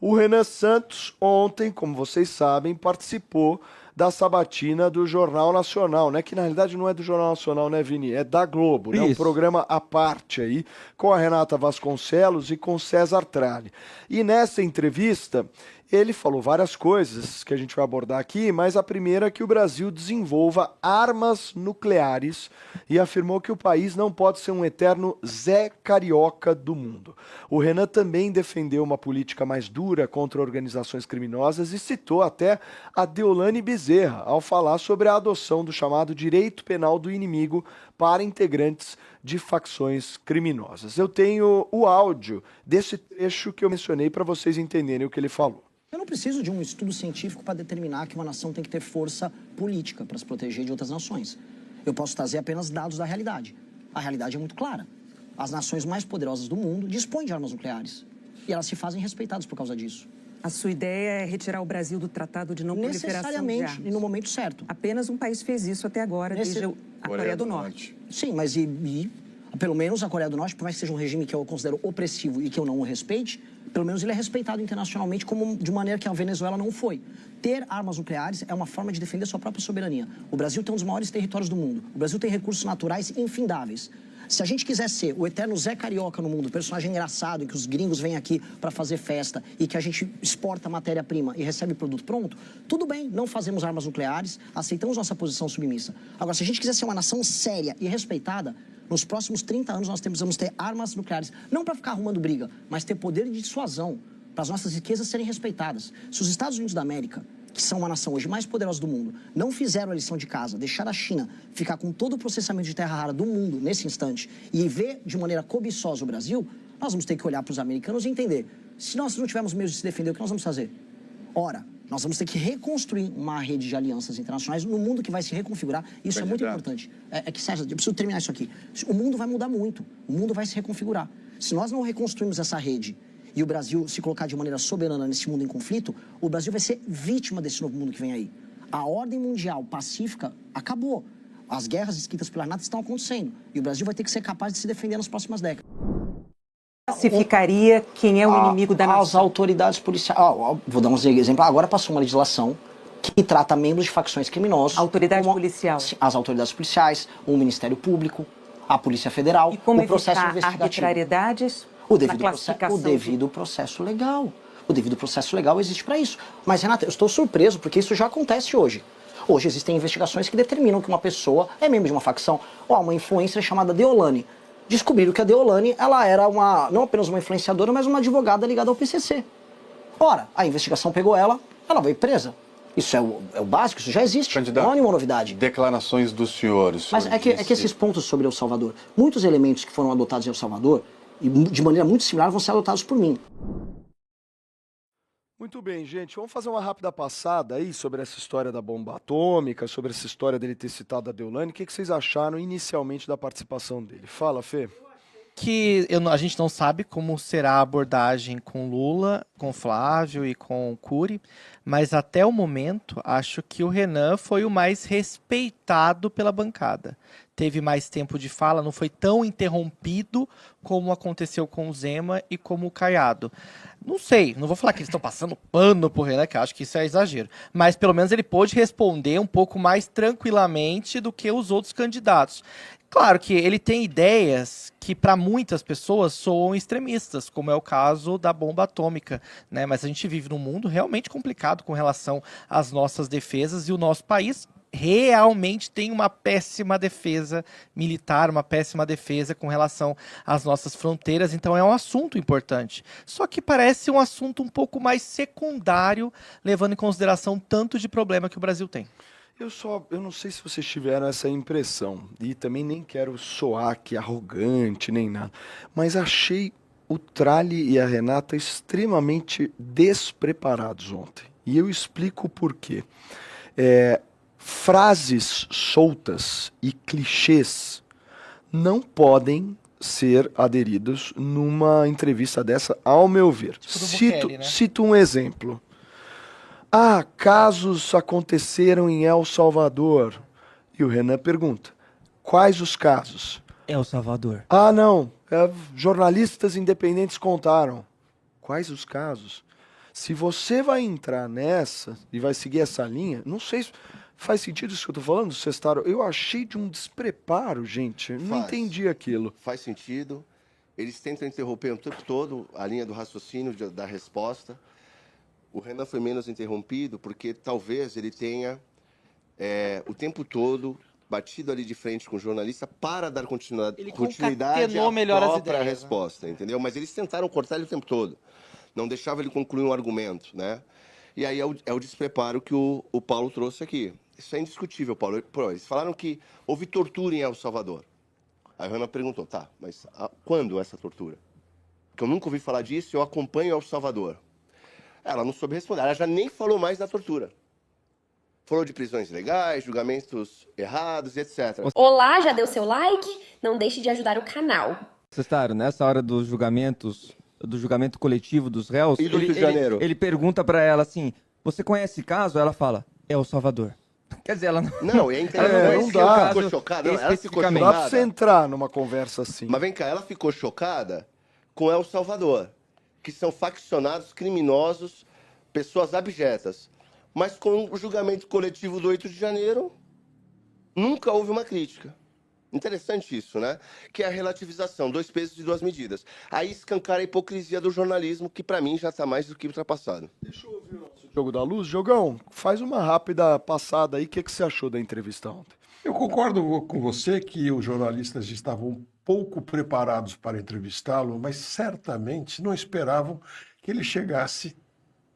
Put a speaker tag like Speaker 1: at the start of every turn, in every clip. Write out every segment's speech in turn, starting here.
Speaker 1: O Renan Santos, ontem, como vocês sabem, participou da sabatina do Jornal Nacional, né? Que na realidade não é do Jornal Nacional, né, Vini? É da Globo, né? Um
Speaker 2: Isso.
Speaker 1: programa à parte aí, com a Renata Vasconcelos e com César Tralli. E nessa entrevista, ele falou várias coisas que a gente vai abordar aqui, mas a primeira é que o Brasil desenvolva armas nucleares e afirmou que o país não pode ser um eterno Zé Carioca do mundo. O Renan também defendeu uma política mais dura contra organizações criminosas e citou até a Deolane Bezerra ao falar sobre a adoção do chamado direito penal do inimigo para integrantes de facções criminosas. Eu tenho o áudio desse trecho que eu mencionei para vocês entenderem o que ele falou.
Speaker 3: Eu não preciso de um estudo científico para determinar que uma nação tem que ter força política para se proteger de outras nações. Eu posso trazer apenas dados da realidade. A realidade é muito clara. As nações mais poderosas do mundo dispõem de armas nucleares. E elas se fazem respeitadas por causa disso.
Speaker 4: A sua ideia é retirar o Brasil do Tratado de Não Proliferação de
Speaker 3: Necessariamente,
Speaker 4: Armas.
Speaker 3: e no momento certo.
Speaker 4: Apenas um país fez isso até agora, desde a Coreia do Norte.
Speaker 3: Sim, mas pelo menos a Coreia do Norte, por mais que seja um regime que eu considero opressivo e que eu não o respeite, pelo menos ele é respeitado internacionalmente como de maneira que a Venezuela não foi. Ter armas nucleares é uma forma de defender sua própria soberania. O Brasil tem um dos maiores territórios do mundo. O Brasil tem recursos naturais infindáveis. Se a gente quiser ser o eterno Zé Carioca no mundo, personagem engraçado, em que os gringos vêm aqui para fazer festa e que a gente exporta matéria-prima e recebe produto pronto, tudo bem, não fazemos armas nucleares, aceitamos nossa posição submissa. Agora, se a gente quiser ser uma nação séria e respeitada, nos próximos 30 anos nós precisamos ter armas nucleares, não para ficar arrumando briga, mas ter poder de dissuasão, para as nossas riquezas serem respeitadas. Se os Estados Unidos da América, que são uma nação hoje mais poderosa do mundo, não fizeram a lição de casa, deixar a China ficar com todo o processamento de terra rara do mundo nesse instante e ver de maneira cobiçosa o Brasil, nós vamos ter que olhar para os americanos e entender, se nós não tivermos meios de se defender, o que nós vamos fazer? Ora, nós vamos ter que reconstruir uma rede de alianças internacionais no mundo que vai se reconfigurar. Isso é muito importante. Sérgio, eu preciso terminar isso aqui. O mundo vai mudar muito. O mundo vai se reconfigurar. Se nós não reconstruirmos essa rede e o Brasil se colocar de maneira soberana nesse mundo em conflito, o Brasil vai ser vítima desse novo mundo que vem aí. A ordem mundial pacífica acabou. As guerras escritas pela NATO estão acontecendo. E o Brasil vai ter que ser capaz de se defender nas próximas décadas.
Speaker 4: Classificaria quem é o inimigo da nação?
Speaker 3: As autoridades policiais... vou dar um exemplo. Agora passou uma legislação que trata membros de facções criminosas...
Speaker 4: Autoridade policial.
Speaker 3: As autoridades policiais, o Ministério Público, a Polícia Federal,
Speaker 4: E como
Speaker 3: o processo
Speaker 4: evitar
Speaker 3: investigativo.
Speaker 4: arbitrariedades
Speaker 3: O
Speaker 4: na classificação?
Speaker 3: O devido processo legal. O devido processo legal existe para isso. Mas, Renata, eu estou surpreso porque isso já acontece hoje. Hoje existem investigações que determinam que uma pessoa é membro de uma facção. Uma influencer chamada Deolane. Descobriram que a Deolane, ela era não apenas uma influenciadora, mas uma advogada ligada ao PCC. Ora, a investigação pegou ela veio presa. Isso é o básico, isso já existe,
Speaker 5: Candidato,
Speaker 3: não é nenhuma novidade.
Speaker 5: Declarações dos senhores.
Speaker 3: Mas é que esses pontos sobre El Salvador, muitos elementos que foram adotados em El Salvador, e de maneira muito similar, vão ser adotados por mim.
Speaker 1: Muito bem, gente. Vamos fazer uma rápida passada aí sobre essa história da bomba atômica, sobre essa história dele ter citado a Deolane. O que vocês acharam inicialmente da participação dele? Fala, Fê.
Speaker 2: A gente não sabe como será a abordagem com Lula, com Flávio e com Cury, mas até o momento acho que o Renan foi o mais respeitado pela bancada. Teve mais tempo de fala, não foi tão interrompido como aconteceu com o Zema e como o Caiado. Não sei, não vou falar que eles estão passando pano pro Renan, que eu acho que isso é exagero. Mas pelo menos ele pôde responder um pouco mais tranquilamente do que os outros candidatos. Claro que ele tem ideias que para muitas pessoas soam extremistas, como é o caso da bomba atômica, né? Mas a gente vive num mundo realmente complicado com relação às nossas defesas e o nosso país realmente tem uma péssima defesa militar, uma péssima defesa com relação às nossas fronteiras, então é um assunto importante. Só que parece um assunto um pouco mais secundário, levando em consideração tanto de problema que o Brasil tem.
Speaker 1: Eu não sei se vocês tiveram essa impressão, e também nem quero soar aqui arrogante nem nada, mas achei o Tralli e a Renata extremamente despreparados ontem. E eu explico o porquê. Frases soltas e clichês não podem ser aderidos numa entrevista dessa, ao meu ver.
Speaker 2: Tipo do Bukele, né?
Speaker 1: Cito um exemplo. Casos aconteceram em El Salvador. E o Renan pergunta, quais os casos?
Speaker 2: El Salvador.
Speaker 1: Não, jornalistas independentes contaram. Quais os casos? Se você vai entrar nessa e vai seguir essa linha, não sei se faz sentido isso que eu tô falando, Sestaro. Eu achei de um despreparo, gente. Eu não entendi aquilo.
Speaker 6: Faz sentido. Eles tentam interromper o tempo todo a linha do raciocínio, da resposta. O Renan foi menos interrompido porque talvez ele tenha o tempo todo batido ali de frente com o jornalista para dar continuidade à própria resposta, entendeu? Mas eles tentaram cortar ele o tempo todo. Não deixava ele concluir um argumento, né? E aí é o despreparo que o Paulo trouxe aqui. Isso é indiscutível, Paulo. Eles falaram que houve tortura em El Salvador. Aí a Renan perguntou, tá, mas quando essa tortura? Porque eu nunca ouvi falar disso, eu acompanho El Salvador. Ela não soube responder, ela já nem falou mais da tortura. Falou de prisões ilegais, julgamentos errados, etc.
Speaker 7: Olá, já deu seu like? Não deixe de ajudar o canal.
Speaker 8: Cestaro, nessa hora dos julgamentos, do julgamento coletivo dos réus,
Speaker 6: E do Rio de Janeiro?
Speaker 8: Ele pergunta pra ela assim, você conhece caso? Ela fala, é El Salvador. Quer dizer, ela não...
Speaker 6: Não, é interessante.
Speaker 1: não dá.
Speaker 6: Ela ficou chocada. Não, ela ficou
Speaker 1: Não dá
Speaker 6: chocada.
Speaker 1: pra você entrar numa conversa assim.
Speaker 6: Mas vem cá, ela ficou chocada com El Salvador, que são faccionados, criminosos, pessoas abjetas. Mas com o julgamento coletivo do 8 de janeiro, nunca houve uma crítica. Interessante isso, né? Que é a relativização, 2 pesos e 2 medidas. Aí escancara a hipocrisia do jornalismo, que para mim já está mais do que ultrapassado.
Speaker 1: Deixa eu ouvir o nosso Jogo da Luz. Jogão, faz uma rápida passada aí. O que você achou da entrevista ontem?
Speaker 9: Eu concordo com você que os jornalistas estavam pouco preparados para entrevistá-lo, mas certamente não esperavam que ele chegasse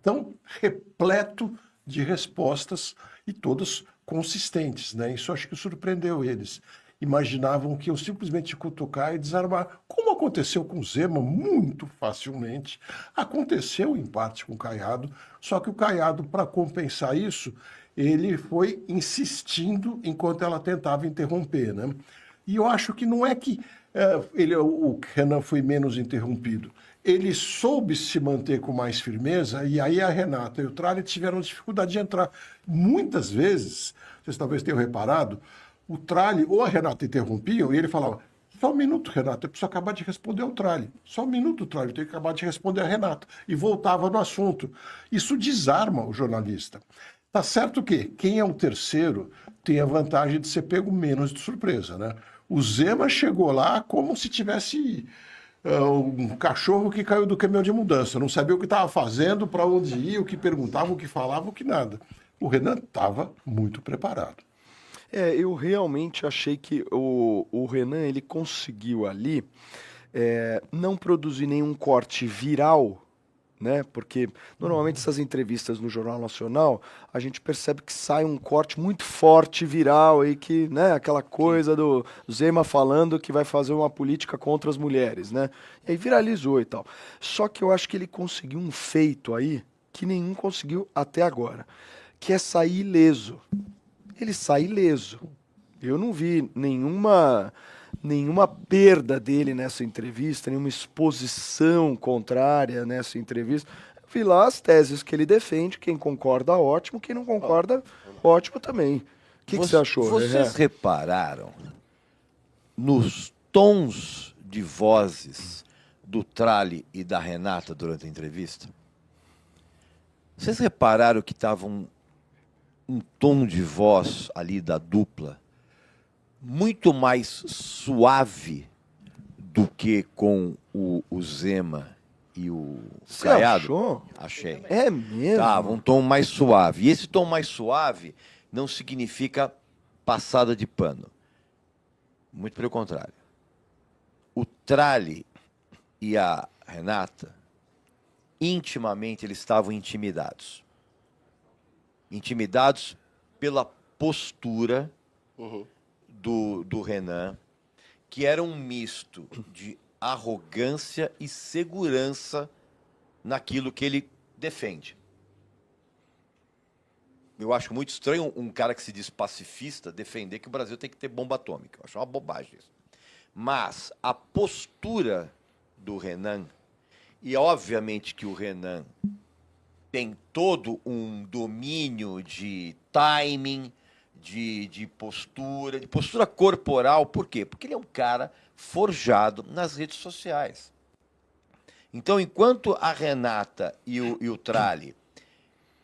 Speaker 9: tão repleto de respostas e todas consistentes, né? Isso acho que surpreendeu eles. Imaginavam que eu simplesmente cutucar e desarmar, como aconteceu com Zema muito facilmente. Aconteceu em parte com o Caiado, só que o Caiado, para compensar isso, ele foi insistindo enquanto ela tentava interromper, né? E eu acho que não é que o Renan foi menos interrompido. Ele soube se manter com mais firmeza e aí a Renata e o Tralli tiveram dificuldade de entrar. Muitas vezes, vocês talvez tenham reparado, o Tralli ou a Renata interrompiam e ele falava, só um minuto, Renata, eu preciso acabar de responder ao Tralli. Só um minuto, Tralli, eu tenho que acabar de responder a Renata. E voltava no assunto. Isso desarma o jornalista. Tá certo que quem é o terceiro tem a vantagem de ser pego menos de surpresa, né? O Zema chegou lá como se tivesse um cachorro que caiu do caminhão de mudança. Não sabia o que estava fazendo, para onde ia, o que perguntava, o que falava, o que nada. O Renan estava muito preparado.
Speaker 1: Eu realmente achei que o Renan ele conseguiu ali não produzir nenhum corte viral, né? Porque normalmente essas entrevistas no Jornal Nacional, a gente percebe que sai um corte muito forte, viral, aí que, né, aquela coisa do Zema falando que vai fazer uma política contra as mulheres, né? E aí viralizou e tal. Só que eu acho que ele conseguiu um feito aí que nenhum conseguiu até agora, que é sair ileso. Ele sai ileso. Eu não vi nenhuma perda dele nessa entrevista, nenhuma exposição contrária nessa entrevista. Vi lá as teses que ele defende, quem concorda, ótimo, quem não concorda, ótimo também. O que você achou?
Speaker 10: Vocês repararam nos tons de vozes do Tralli e da Renata durante a entrevista? Vocês repararam que estava um tom de voz ali da dupla muito mais suave do que com o Zema e o Caiado?
Speaker 1: Achou?
Speaker 10: Achei.
Speaker 1: É mesmo?
Speaker 10: Tava um tom mais suave. E esse tom mais suave não significa passada de pano. Muito pelo contrário. O Tralli e a Renata, intimamente, eles estavam intimidados. Intimidados pela postura do Renan, que era um misto de arrogância e segurança naquilo que ele defende. Eu acho muito estranho um cara que se diz pacifista defender que o Brasil tem que ter bomba atômica. Eu acho uma bobagem isso. Mas a postura do Renan, e obviamente que o Renan tem todo um domínio de timing, de postura corporal. Por quê? Porque ele é um cara forjado nas redes sociais. Então, enquanto a Renata e o Tralli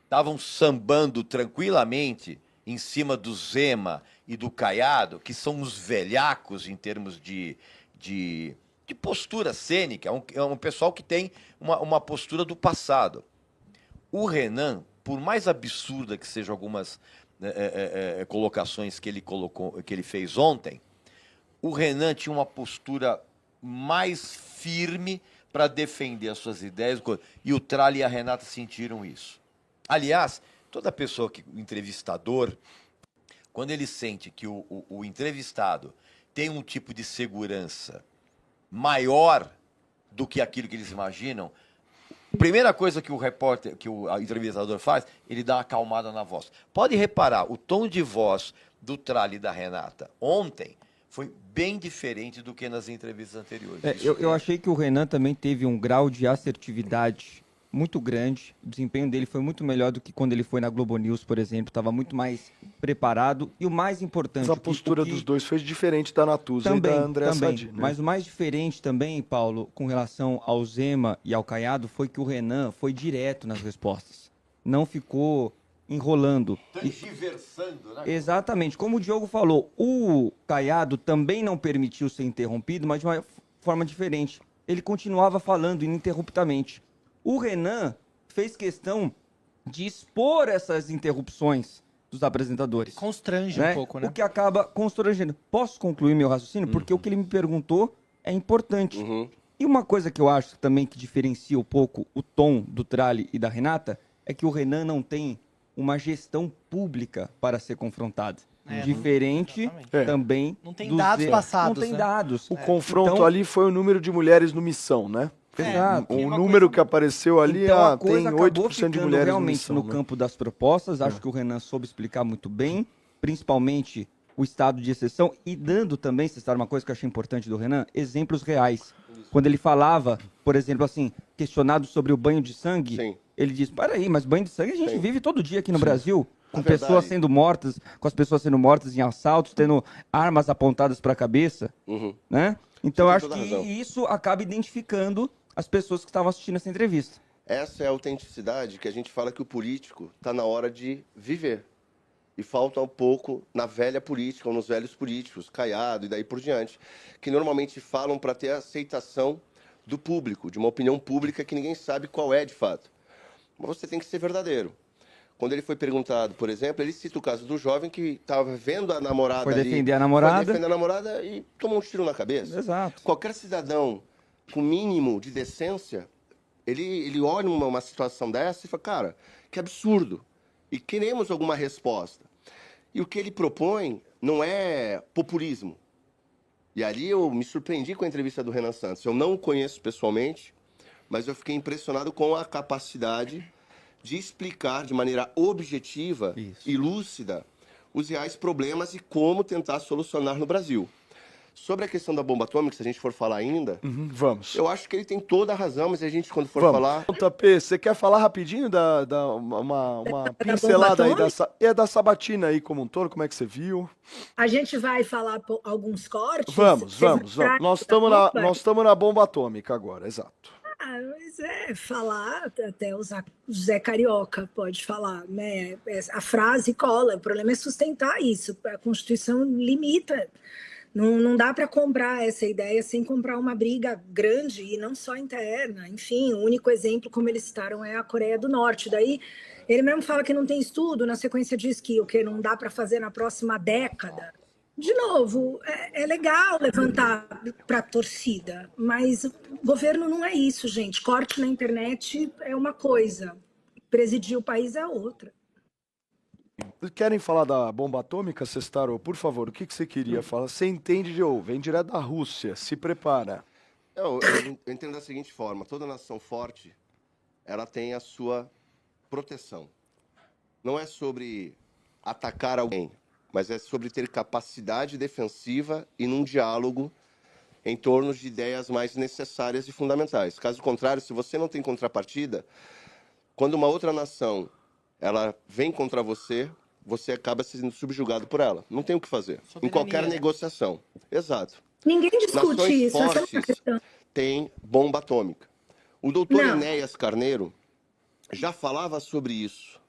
Speaker 10: estavam sambando tranquilamente em cima do Zema e do Caiado, que são os velhacos em termos de postura cênica, é um pessoal que tem uma postura do passado. O Renan, por mais absurda que sejam algumas colocações que ele fez ontem, o Renan tinha uma postura mais firme para defender as suas ideias, e o Tralli e a Renata sentiram isso. Aliás, toda pessoa o entrevistador, quando ele sente que o entrevistado tem um tipo de segurança maior do que aquilo que eles imaginam, a primeira coisa que o entrevistador faz, ele dá uma acalmada na voz. Pode reparar, o tom de voz do Tralli e da Renata ontem foi bem diferente do que nas entrevistas anteriores.
Speaker 8: Eu achei que o Renan também teve um grau de assertividade muito grande. O desempenho dele foi muito melhor do que quando ele foi na Globo News, por exemplo. Estava muito mais preparado. E o mais importante...
Speaker 1: Mas a postura dos dois foi diferente da Natuza e da Andréa Sadi, né?
Speaker 8: Mas o mais diferente também, Paulo, com relação ao Zema e ao Caiado, foi que o Renan foi direto nas respostas. Não ficou enrolando.
Speaker 10: Tergiversando, né?
Speaker 8: Exatamente. Como o Diogo falou, o Caiado também não permitiu ser interrompido, mas de uma forma diferente. Ele continuava falando ininterruptamente. O Renan fez questão de expor essas interrupções dos apresentadores.
Speaker 2: Constrange um pouco, né?
Speaker 8: O que acaba constrangendo. Posso concluir meu raciocínio? Porque o que ele me perguntou é importante. E uma coisa que eu acho também que diferencia um pouco o tom do Tralli e da Renata é que o Renan não tem uma gestão pública para ser confrontado. Diferente também
Speaker 2: não tem dados passados.
Speaker 8: Não tem dados.
Speaker 1: O confronto ali foi o número de mulheres no Missão, né?
Speaker 8: Exato.
Speaker 1: O número que apareceu ali
Speaker 8: então,
Speaker 1: tem 8% de mulheres
Speaker 8: realmente
Speaker 1: no Missão,
Speaker 8: no
Speaker 1: né?
Speaker 8: campo das propostas. Acho que o Renan soube explicar muito bem, principalmente o estado de exceção e dando também, vocês sabem uma coisa que eu achei importante do Renan, exemplos reais. Quando ele falava, por exemplo, assim, questionado sobre o banho de sangue, ele disse, peraí, mas banho de sangue a gente vive todo dia aqui no Brasil, com pessoas sendo mortas, com as pessoas sendo mortas em assaltos, tendo armas apontadas para a cabeça, né? Então eu acho que isso acaba identificando as pessoas que estavam assistindo essa entrevista.
Speaker 6: Essa é a autenticidade que a gente fala que o político está na hora de viver. E falta um pouco na velha política, ou nos velhos políticos, Caiado e daí por diante, que normalmente falam para ter a aceitação do público, de uma opinião pública que ninguém sabe qual é de fato. Mas você tem que ser verdadeiro. Quando ele foi perguntado, por exemplo, ele cita o caso do jovem que estava vendo a namorada
Speaker 8: Foi
Speaker 6: ali,
Speaker 8: defender a namorada.
Speaker 6: Foi defender a namorada e tomou um tiro na cabeça.
Speaker 8: Exato.
Speaker 6: Qualquer cidadão com mínimo de decência, ele olha uma situação dessa e fala, cara, que absurdo. E queremos alguma resposta. E o que ele propõe não é populismo. E ali eu me surpreendi com a entrevista do Renan Santos. Eu não o conheço pessoalmente, mas eu fiquei impressionado com a capacidade de explicar de maneira objetiva e lúcida os reais problemas e como tentar solucionar no Brasil. Sobre a questão da bomba atômica, se a gente for falar ainda,
Speaker 1: vamos.
Speaker 6: Eu acho que ele tem toda a razão, mas a gente, quando for falar...
Speaker 1: Tapê, você quer falar rapidinho uma pincelada aí da sabatina aí como um todo? Como é que você viu?
Speaker 11: A gente vai falar alguns cortes?
Speaker 1: Vamos. Nós estamos na bomba atômica agora, exato.
Speaker 11: Mas falar, até o Zé Carioca pode falar, né? A frase cola, o problema é sustentar isso. A Constituição limita. Não dá para comprar essa ideia sem comprar uma briga grande e não só interna. Enfim, o único exemplo, como eles citaram, é a Coreia do Norte. Daí, ele mesmo fala que não tem estudo, na sequência diz que o que não dá para fazer na próxima década. De novo, é legal levantar para a torcida, mas o governo não é isso, gente. Corte na internet é uma coisa, presidir o país é outra.
Speaker 1: Querem falar da bomba atômica, Sestaro? Por favor, o que você queria falar? Você entende vem direto da Rússia, se prepara.
Speaker 6: Eu entendo da seguinte forma, toda nação forte, ela tem a sua proteção. Não é sobre atacar alguém, mas é sobre ter capacidade defensiva e num diálogo em torno de ideias mais necessárias e fundamentais. Caso contrário, se você não tem contrapartida, quando uma outra nação ela vem contra você, você acaba sendo subjugado por ela. Não tem o que fazer. Em qualquer negociação. Exato.
Speaker 11: Ninguém discute
Speaker 6: Nações
Speaker 11: isso.
Speaker 6: fortes têm bomba atômica. O doutor
Speaker 11: Não.
Speaker 6: Enéas Carneiro já falava sobre isso,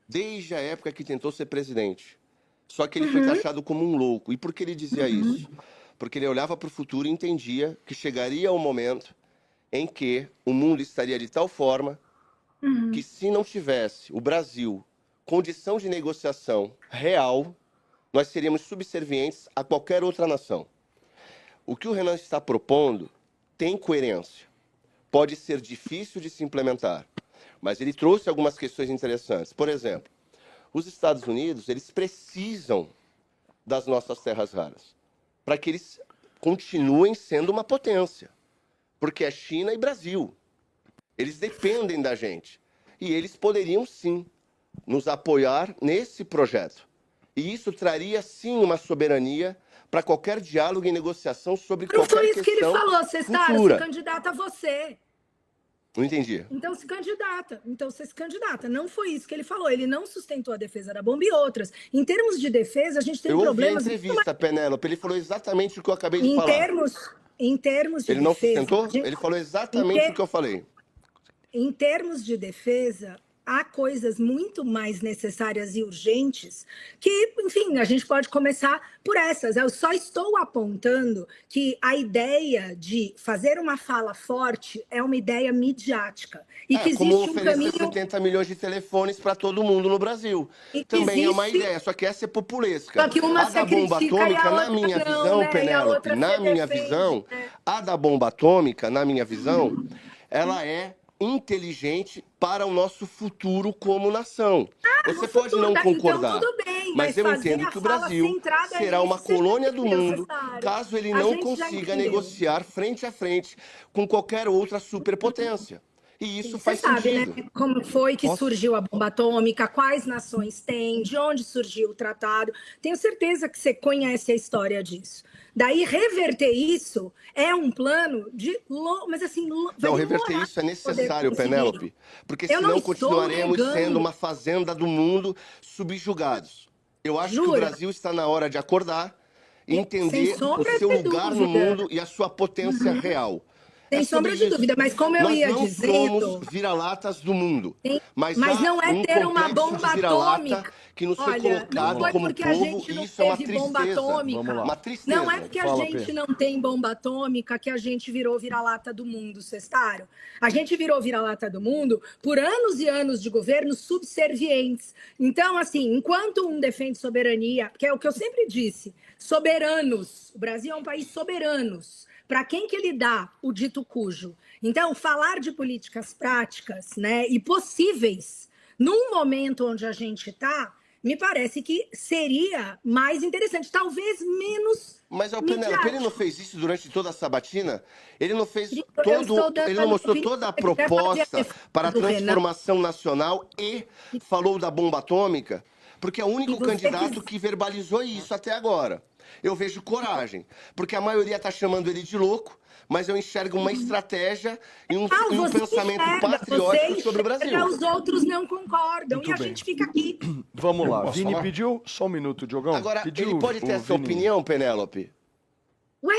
Speaker 6: desde a época que tentou ser presidente. Só que ele foi taxado como um louco. E por que ele dizia isso? Porque ele olhava para o futuro e entendia que chegaria o momento em que o mundo estaria de tal forma que, se não tivesse o Brasil condição de negociação real, nós seríamos subservientes a qualquer outra nação. O que o Renan está propondo tem coerência. Pode ser difícil de se implementar, mas ele trouxe algumas questões interessantes. Por exemplo, os Estados Unidos, eles precisam das nossas terras raras para que eles continuem sendo uma potência, porque é China e Brasil. Eles dependem da gente e eles poderiam, sim, nos apoiar nesse projeto. E isso traria, sim, uma soberania para qualquer diálogo e negociação sobre
Speaker 11: Não
Speaker 6: qualquer
Speaker 11: foi isso que ele
Speaker 6: questão
Speaker 11: falou, Cestário,
Speaker 6: futura.
Speaker 11: se candidata a você.
Speaker 6: Não entendi.
Speaker 11: Então se candidata. Então você se candidata. Não foi isso que ele falou. Ele não sustentou a defesa da bomba e outras. Em termos de defesa, a gente tem
Speaker 6: Eu ouvi a
Speaker 11: problemas...
Speaker 6: entrevista, Penélope, ele falou exatamente o que eu acabei de
Speaker 11: Em
Speaker 6: falar.
Speaker 11: termos de
Speaker 6: Ele não
Speaker 11: defesa...
Speaker 6: sustentou?
Speaker 11: a gente-
Speaker 6: Ele falou exatamente o que eu falei.
Speaker 11: Em termos de defesa, há coisas muito mais necessárias e urgentes que, enfim, a gente pode começar por essas. Eu só estou apontando que a ideia de fazer uma fala forte é uma ideia midiática. E que
Speaker 6: Como
Speaker 11: existe um
Speaker 6: oferecer
Speaker 11: caminho...
Speaker 6: 70 milhões de telefones para todo mundo no Brasil.
Speaker 11: E que
Speaker 6: Também é uma
Speaker 11: existe-
Speaker 6: ideia, só que essa é populesca.
Speaker 11: Só que uma
Speaker 6: A
Speaker 11: se
Speaker 6: da bomba
Speaker 11: critica e a
Speaker 6: atômica, na
Speaker 11: outra
Speaker 6: minha
Speaker 11: não,
Speaker 6: visão,
Speaker 11: né? E a
Speaker 6: Penélope,
Speaker 11: outra
Speaker 6: na
Speaker 11: se
Speaker 6: minha
Speaker 11: defende,
Speaker 6: visão,
Speaker 11: né?
Speaker 6: a da bomba atômica, na minha visão, ela é inteligente para o nosso futuro como nação. Você pode
Speaker 11: futuro,
Speaker 6: não
Speaker 11: tá?
Speaker 6: concordar,
Speaker 11: Então, tudo bem,
Speaker 6: mas eu
Speaker 11: fazer
Speaker 6: entendo
Speaker 11: a
Speaker 6: que o
Speaker 11: fala
Speaker 6: Brasil
Speaker 11: centrada
Speaker 6: será
Speaker 11: nisso
Speaker 6: uma
Speaker 11: seja
Speaker 6: colônia do mundo
Speaker 11: necessário.
Speaker 6: caso ele
Speaker 11: A
Speaker 6: não
Speaker 11: gente já
Speaker 6: consiga
Speaker 11: entendeu.
Speaker 6: negociar frente a frente com qualquer outra superpotência. E isso
Speaker 11: Você
Speaker 6: faz
Speaker 11: sabe,
Speaker 6: sentido.
Speaker 11: né? Como foi que surgiu a bomba atômica, quais nações têm, de onde surgiu o tratado. Tenho certeza que você conhece a história disso. Daí, reverter isso é um plano de... Mas assim...
Speaker 6: Não, reverter isso é necessário, Penélope, porque
Speaker 11: Eu não
Speaker 6: senão
Speaker 11: estou
Speaker 6: continuaremos
Speaker 11: negando.
Speaker 6: sendo uma fazenda do mundo subjugados. Eu acho que o
Speaker 11: Jura?
Speaker 6: Brasil está na hora de acordar e entender
Speaker 11: Sem sombra
Speaker 6: o seu
Speaker 11: de
Speaker 6: lugar no
Speaker 11: dúvida.
Speaker 6: mundo e a sua potência real.
Speaker 11: Sem
Speaker 6: É sobre
Speaker 11: sombra de
Speaker 6: isso.
Speaker 11: dúvida, mas como eu
Speaker 6: Nós
Speaker 11: ia
Speaker 6: não
Speaker 11: dizendo...
Speaker 6: somos vira-latas do mundo, mas
Speaker 11: Mas
Speaker 6: há
Speaker 11: não é
Speaker 6: um
Speaker 11: ter uma
Speaker 6: complexo de
Speaker 11: bomba
Speaker 6: vira-lata
Speaker 11: atômica.
Speaker 6: que nos foi
Speaker 11: Olha, não
Speaker 6: colocado
Speaker 11: foi
Speaker 6: como
Speaker 11: porque a
Speaker 6: povo
Speaker 11: gente
Speaker 6: e
Speaker 11: não
Speaker 6: isso é uma
Speaker 11: teve bomba
Speaker 6: tristeza.
Speaker 11: atômica.
Speaker 6: Uma tristeza.
Speaker 11: Não é porque a
Speaker 1: Fala,
Speaker 11: gente
Speaker 1: Pedro.
Speaker 11: não tem bomba atômica que a gente virou vira-lata do mundo, Cestário. A gente virou vira-lata do mundo por anos e anos de governos subservientes. Então, assim, enquanto um defende soberania, que é o que eu sempre disse, soberanos, o Brasil é um país soberanos. Para quem que ele dá o dito cujo? Então, falar de políticas práticas, né, e possíveis, num momento onde a gente está, me parece que seria mais interessante, talvez menos.
Speaker 6: Mas o Penélope,
Speaker 11: midiático.
Speaker 6: ele não fez isso durante toda a sabatina? Ele não fez
Speaker 11: Eu estou
Speaker 6: todo,
Speaker 11: dando
Speaker 6: ele
Speaker 11: a
Speaker 6: não mostrou
Speaker 11: opinião
Speaker 6: toda a
Speaker 11: que ele quer fazer a
Speaker 6: proposta
Speaker 11: defesa
Speaker 6: para a
Speaker 11: do Renan.
Speaker 6: transformação nacional e falou da bomba atômica? Porque é o único
Speaker 11: Se você
Speaker 6: candidato
Speaker 11: quiser-
Speaker 6: que verbalizou isso até agora. Eu vejo coragem, porque a maioria está chamando ele de louco, mas eu enxergo uma estratégia e um
Speaker 11: Você
Speaker 6: pensamento
Speaker 11: enxerga,
Speaker 6: patriótico
Speaker 11: você
Speaker 6: sobre o
Speaker 11: enxerga,
Speaker 6: Brasil.
Speaker 11: Os outros não concordam
Speaker 1: Muito
Speaker 11: e a
Speaker 1: bem.
Speaker 11: gente fica aqui.
Speaker 1: Vamos lá.
Speaker 9: Posso
Speaker 1: Vini
Speaker 9: falar?
Speaker 1: pediu só um minuto, Diogão.
Speaker 6: Agora,
Speaker 1: Pediu
Speaker 6: ele pode ter
Speaker 1: o
Speaker 6: essa
Speaker 1: Vini.
Speaker 6: opinião, Penélope?
Speaker 11: Ué,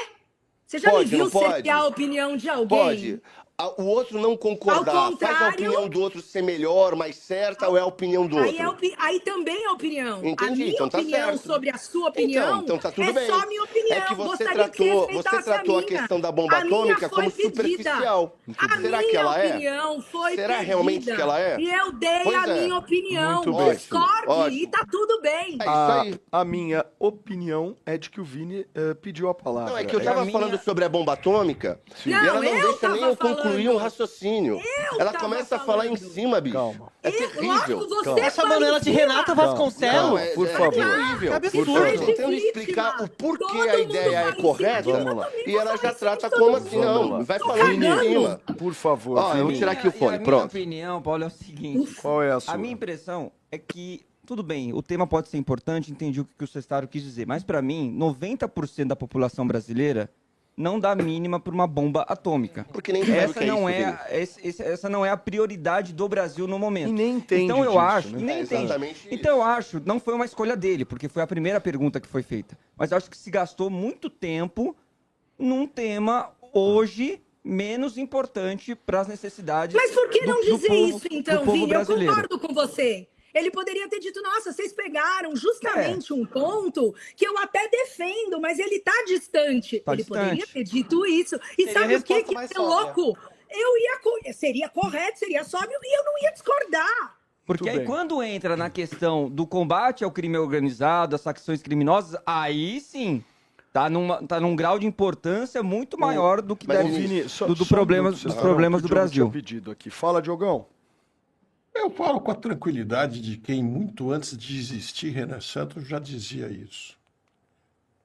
Speaker 11: você já
Speaker 6: Pode,
Speaker 11: me viu
Speaker 6: não pode?
Speaker 11: ser a opinião de alguém?
Speaker 6: Pode. O outro não concordar,
Speaker 11: Ao
Speaker 6: faz a
Speaker 11: contrário-
Speaker 6: opinião do outro ser melhor, mais certa, ou é a opinião do
Speaker 11: Aí,
Speaker 6: outro?
Speaker 11: aí também é opinião. A
Speaker 6: Entendi,
Speaker 11: minha
Speaker 6: então tá
Speaker 11: opinião
Speaker 6: certo.
Speaker 11: sobre a sua opinião
Speaker 6: Então tá tudo
Speaker 11: é
Speaker 6: bem.
Speaker 11: só minha opinião.
Speaker 6: É que você
Speaker 11: Gostaria que
Speaker 6: tratou,
Speaker 11: respeitasse
Speaker 6: você tratou a
Speaker 11: minha.
Speaker 6: questão da bomba
Speaker 11: A minha
Speaker 6: atômica
Speaker 11: foi
Speaker 6: como
Speaker 11: pedida.
Speaker 6: superficial.
Speaker 11: A
Speaker 6: Será
Speaker 11: minha
Speaker 6: que ela é?
Speaker 11: opinião foi
Speaker 6: Será
Speaker 11: pedida.
Speaker 6: realmente que ela é?
Speaker 11: E eu dei
Speaker 6: Pois
Speaker 11: a
Speaker 6: é.
Speaker 11: minha opinião.
Speaker 1: Muito bem.
Speaker 11: Discorde
Speaker 6: Ótimo.
Speaker 11: e tá tudo bem.
Speaker 6: É isso aí.
Speaker 1: A minha opinião é de que o Vini pediu a palavra.
Speaker 6: Não, é que eu tava falando sobre a bomba atômica e
Speaker 11: Não,
Speaker 6: ela não
Speaker 11: eu
Speaker 6: deixa nem
Speaker 11: tava
Speaker 6: eu concluir
Speaker 11: falando.
Speaker 6: um raciocínio. Ela
Speaker 11: tava
Speaker 6: começa a falar em
Speaker 11: falando.
Speaker 6: cima, bicho.
Speaker 1: Calma.
Speaker 6: É
Speaker 11: Logo,
Speaker 6: terrível.
Speaker 11: você
Speaker 2: Tá chamando
Speaker 11: fala
Speaker 2: ela
Speaker 11: em
Speaker 2: de
Speaker 11: cima.
Speaker 2: Renata Vasconcelos?
Speaker 6: Não,
Speaker 1: Por favor.
Speaker 6: terrível.
Speaker 2: Que absurdo.
Speaker 6: Eu tô tentando
Speaker 11: Legítima.
Speaker 6: explicar o porquê
Speaker 11: Todo
Speaker 6: a
Speaker 11: mundo
Speaker 6: ideia
Speaker 11: fala
Speaker 6: é
Speaker 11: em
Speaker 6: correta
Speaker 11: cima.
Speaker 1: Vamos lá.
Speaker 6: e ela já trata
Speaker 11: todo
Speaker 6: como
Speaker 11: mundo.
Speaker 6: assim,
Speaker 1: Vamos
Speaker 6: não.
Speaker 1: lá.
Speaker 6: Vai
Speaker 11: Tô
Speaker 6: falando em
Speaker 11: cagando.
Speaker 6: cima.
Speaker 1: Por favor,
Speaker 6: Ó, eu vou
Speaker 1: Vini.
Speaker 6: tirar aqui o fone,
Speaker 8: A minha
Speaker 6: pronto.
Speaker 8: opinião, Paulo, é o seguinte.
Speaker 1: Qual é a sua?
Speaker 8: A minha impressão é que, tudo bem, o tema pode ser importante, entendi o que o Cestário quis dizer, mas para mim, 90% da população brasileira não dá mínima para uma bomba atômica.
Speaker 6: Porque nem sabe o
Speaker 8: Essa
Speaker 6: que é
Speaker 8: não
Speaker 6: isso,
Speaker 8: essa não é a prioridade do Brasil no momento.
Speaker 1: E nem entende
Speaker 8: Então eu
Speaker 1: disso,
Speaker 8: acho,
Speaker 1: né?
Speaker 8: e nem
Speaker 6: É
Speaker 8: entende.
Speaker 6: exatamente isso.
Speaker 8: Então eu acho, não foi uma escolha dele, porque foi a primeira pergunta que foi feita. Mas eu acho que se gastou muito tempo num tema hoje menos importante para as necessidades
Speaker 11: Mas por que não dizer
Speaker 8: povo,
Speaker 11: isso, então,
Speaker 8: do povo
Speaker 11: Vini?
Speaker 8: brasileiro.
Speaker 11: Eu concordo com você. Ele poderia ter dito, nossa, vocês pegaram justamente um ponto que eu até defendo, mas ele tá distante.
Speaker 8: Tá
Speaker 11: ele
Speaker 8: distante.
Speaker 11: Poderia ter dito isso. E
Speaker 2: Seria
Speaker 11: sabe
Speaker 2: a
Speaker 11: o que
Speaker 2: resposta
Speaker 11: é
Speaker 2: mais sóbria.
Speaker 11: louco? Seria correto, seria sóbrio e eu não ia discordar.
Speaker 8: Porque
Speaker 1: Muito
Speaker 8: aí
Speaker 1: bem.
Speaker 8: quando entra na questão do combate ao crime organizado, às facções criminosas, aí sim tá num grau de importância muito maior do que deve
Speaker 1: Vini,
Speaker 8: dos problemas do Brasil.
Speaker 1: Pedido aqui. Fala, Diogão.
Speaker 9: Eu falo com a tranquilidade de quem, muito antes de existir Renan Santos, já dizia isso.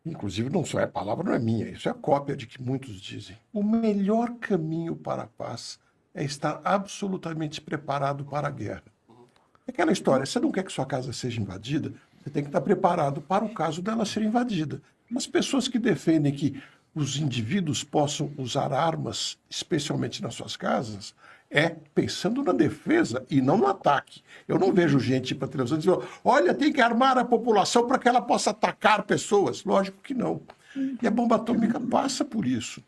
Speaker 9: Inclusive, a palavra não é minha, isso é a cópia de que muitos dizem. O melhor caminho para a paz é estar absolutamente preparado para a guerra. É aquela história, você não quer que sua casa seja invadida, você tem que estar preparado para o caso dela ser invadida. As pessoas que defendem que os indivíduos possam usar armas, especialmente nas suas casas, pensando na defesa e não no ataque. Eu não vejo gente ir para a televisão dizendo, olha, tem que armar a população para que ela possa atacar pessoas. Lógico que não. E a bomba atômica passa por isso.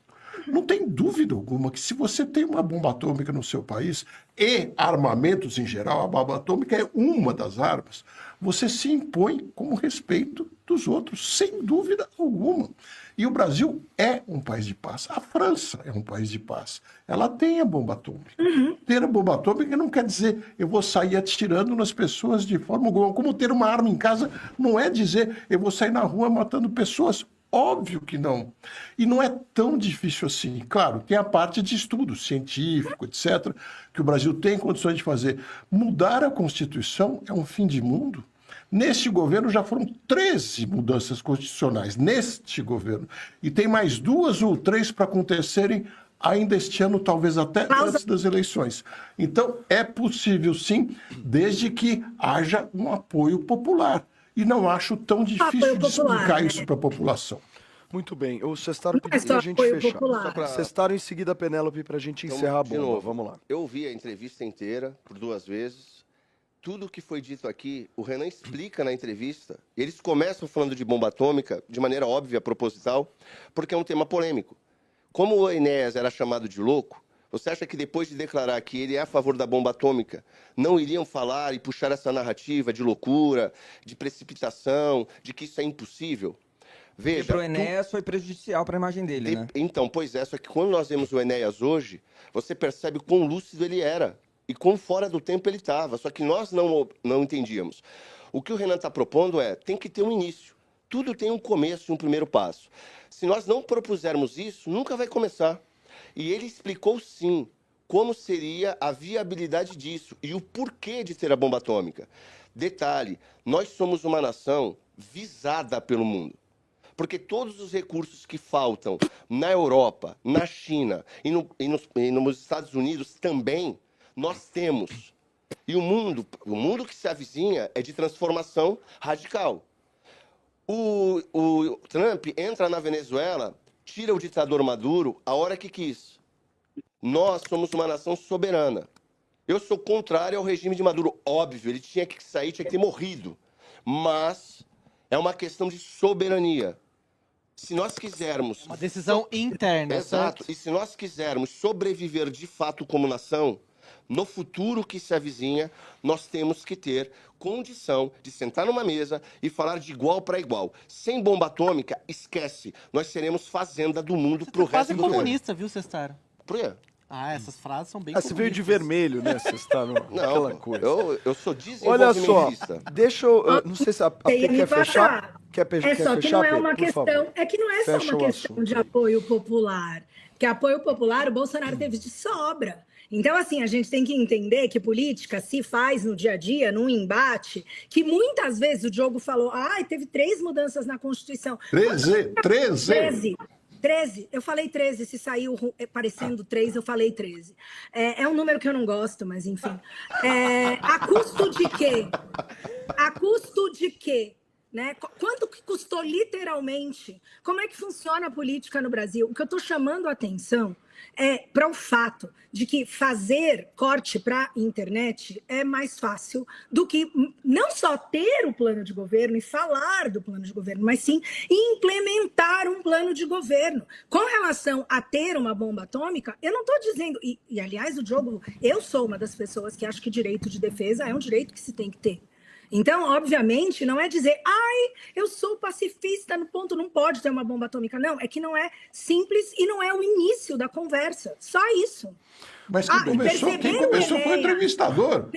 Speaker 9: Não tem dúvida alguma que se você tem uma bomba atômica no seu país e armamentos em geral, a bomba atômica é uma das armas, você se impõe como respeito dos outros, sem dúvida alguma. E o Brasil é um país de paz. A França é um país de paz. Ela tem a bomba atômica. Ter a bomba atômica não quer dizer eu vou sair atirando nas pessoas de forma alguma. Como ter uma arma em casa não é dizer eu vou sair na rua matando pessoas. Óbvio que não. E não é tão difícil assim. Claro, tem a parte de estudo científico, etc., que o Brasil tem condições de fazer. Mudar a Constituição é um fim de mundo. Neste governo já foram 13 mudanças constitucionais, neste governo. E tem mais 2 ou 3 para acontecerem ainda este ano, talvez até antes das eleições. Então, é possível sim, desde que haja um apoio popular. E não acho tão difícil de explicar isso para a população.
Speaker 1: Muito bem. O Sestaro pediu
Speaker 11: só
Speaker 1: para a gente
Speaker 11: apoio
Speaker 1: fechar.
Speaker 11: popular.
Speaker 1: Sestaro em seguida, Penélope, para a gente encerrar a
Speaker 6: de
Speaker 1: bomba.
Speaker 6: novo,
Speaker 1: Vamos lá.
Speaker 6: Eu ouvi a entrevista inteira, por 2 vezes. Tudo que foi dito aqui, o Renan explica na entrevista. Eles começam falando de bomba atômica, de maneira óbvia, proposital, porque é um tema polêmico. Como o Enéas era chamado de louco, você acha que depois de declarar que ele é a favor da bomba atômica, não iriam falar e puxar essa narrativa de loucura, de precipitação, de que isso é impossível?
Speaker 8: Porque
Speaker 6: Veja,
Speaker 8: para o Enéas foi prejudicial para a imagem dele, né?
Speaker 6: Então, pois é, só que quando nós vemos o Enéas hoje, você percebe quão lúcido ele era e quão fora do tempo ele estava, só que nós não entendíamos. O que o Renan está propondo tem que ter um início. Tudo tem um começo e um primeiro passo. Se nós não propusermos isso, nunca vai começar. E ele explicou, sim, como seria a viabilidade disso e o porquê de ter a bomba atômica. Detalhe, nós somos uma nação visada pelo mundo. Porque todos os recursos que faltam na Europa, na China e nos Estados Unidos também, nós temos. E o mundo que se avizinha é de transformação radical. O Trump entra na Venezuela, tira o ditador Maduro a hora que quis. Nós somos uma nação soberana. Eu sou contrário ao regime de Maduro. Óbvio, ele tinha que sair, tinha que ter morrido. Mas é uma questão de soberania. Se nós quisermos...
Speaker 2: Uma decisão interna,
Speaker 6: Exato.
Speaker 2: certo?
Speaker 6: E se nós quisermos sobreviver de fato como nação, no futuro que se avizinha, nós temos que ter condição de sentar numa mesa e falar de igual para igual. Sem bomba atômica, esquece. Nós seremos fazenda do mundo pro resto
Speaker 2: Quase
Speaker 6: do mundo.
Speaker 2: comunista, viu, Sestaro?
Speaker 6: Por quê?
Speaker 2: Ah, essas frases são bem
Speaker 1: Você veio de vermelho, né, Sestaro?
Speaker 6: Não,
Speaker 1: Aquela coisa.
Speaker 6: eu sou
Speaker 1: Olha só,
Speaker 6: desenvolvimentista.
Speaker 1: deixa eu... Não sei se a P quer fechar. Quer
Speaker 11: só que
Speaker 1: fechar,
Speaker 11: não é
Speaker 1: P,
Speaker 11: uma
Speaker 1: por favor?
Speaker 11: questão, é que não é só
Speaker 1: Fecha
Speaker 11: uma
Speaker 1: o
Speaker 11: questão
Speaker 1: assunto.
Speaker 11: de apoio popular, porque apoio popular o Bolsonaro teve de sobra. Então, assim, a gente tem que entender que política se faz no dia a dia, num embate, que muitas vezes o Diogo falou, teve 3 mudanças na Constituição. 13. Eu falei 13, se saiu parecendo 3, eu falei 13. É um número que eu não gosto, mas enfim. A custo de quê? A custo de quê? Né? Quanto que custou literalmente? Como é que funciona a política no Brasil? O que eu estou chamando a atenção é para o fato de que fazer corte para a internet é mais fácil do que não só ter o plano de governo e falar do plano de governo, mas sim implementar um plano de governo. Com relação a ter uma bomba atômica, eu não estou dizendo... E, aliás, o Diogo, eu sou uma das pessoas que acho que direito de defesa é um direito que se tem que ter. Então, obviamente, não é dizer, eu sou pacifista no ponto, não pode ter uma bomba atômica. Não, é que não é simples e não é o início da conversa. Só isso.
Speaker 9: Mas quem começou foi o entrevistador.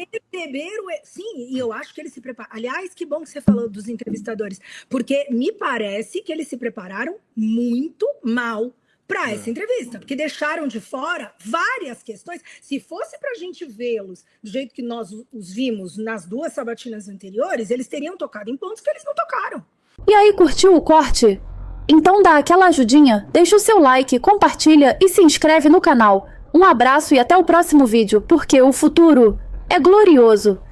Speaker 11: Sim, e eu acho que eles se prepararam. Aliás, que bom que você falou dos entrevistadores, porque me parece que eles se prepararam muito mal para essa entrevista, porque deixaram de fora várias questões. Se fosse para a gente vê-los do jeito que nós os vimos nas 2 sabatinas anteriores, eles teriam tocado em pontos que eles não tocaram.
Speaker 12: E aí, curtiu o corte? Então dá aquela ajudinha, deixa o seu like, compartilha e se inscreve no canal. Um abraço e até o próximo vídeo, porque o futuro é glorioso.